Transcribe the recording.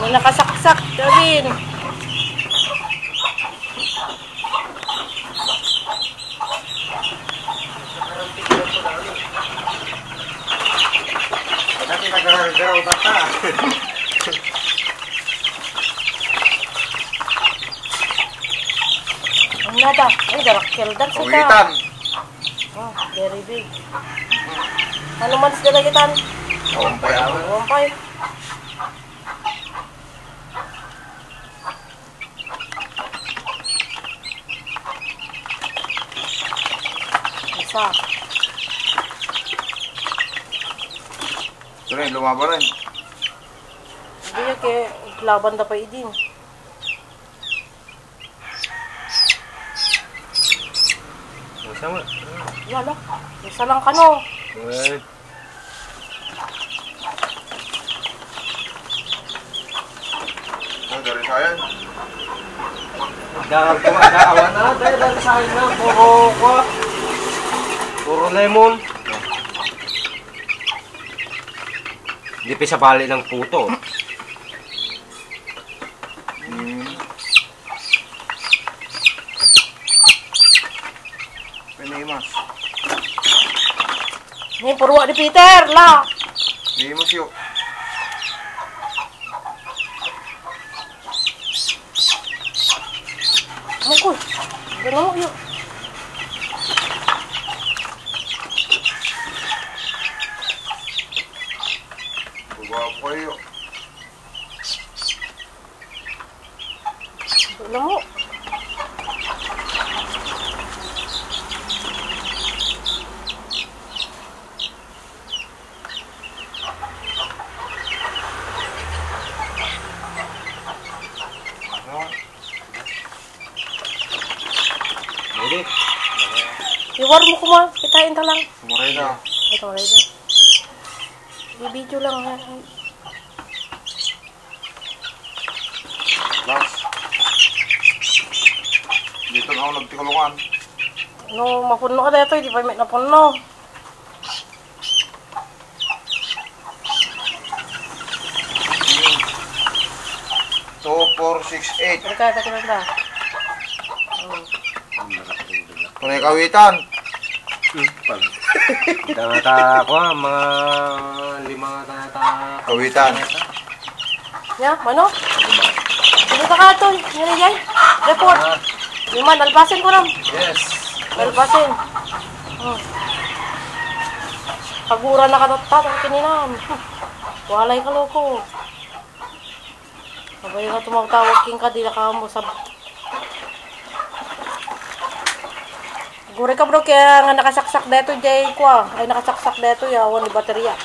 May nakasaksak, Kevin. Dati nagagaraw bata. Ang nada. Ay, darakil. That's it. Kawitan. Oh, very big. Ano man sa dalagitan? Kawampay ako. Wampay. Isa. Ito rin, lumaban rin. Hindi yan kaya laban na pa idin. Sama. Wala. Isa lang kano. Good. Ano, dari sayan? Daawan na. Dahil sa akin na. Puro lemon. Hindi pa sa bali ng puto. Pinimas. Ngayon, purwa ni Peter. La. Pinimas yun. Mukul. Ganun mo yun. Buwa ko kayo. Ganun mo. Ano? Hindi. Iwar mo kuma. Kitain ka lang. Sumaray na. Ito, wala dyan. I-video lang. Last. Dito na ako nagtikulungan. No, mapuno ka dito. Hindi pa may napuno. Two, 4, 6, 8. Teka, teka. Kunay kawitan. Tangata ako mga 5 tangata. Kawitan. Ya, mano? Sino ka ka ito? Yan yan. Report. Liman, alpasin ko ram. Yes. Alpasin. Pagura na katatat ang kininam. Walay ka loko. Sabay nga tumawag king ka, di na ka mo sa... Gure ka bro, kaya nga nakasaksak dito jay ko. Ay nakasaksak dito yawan ni baterya.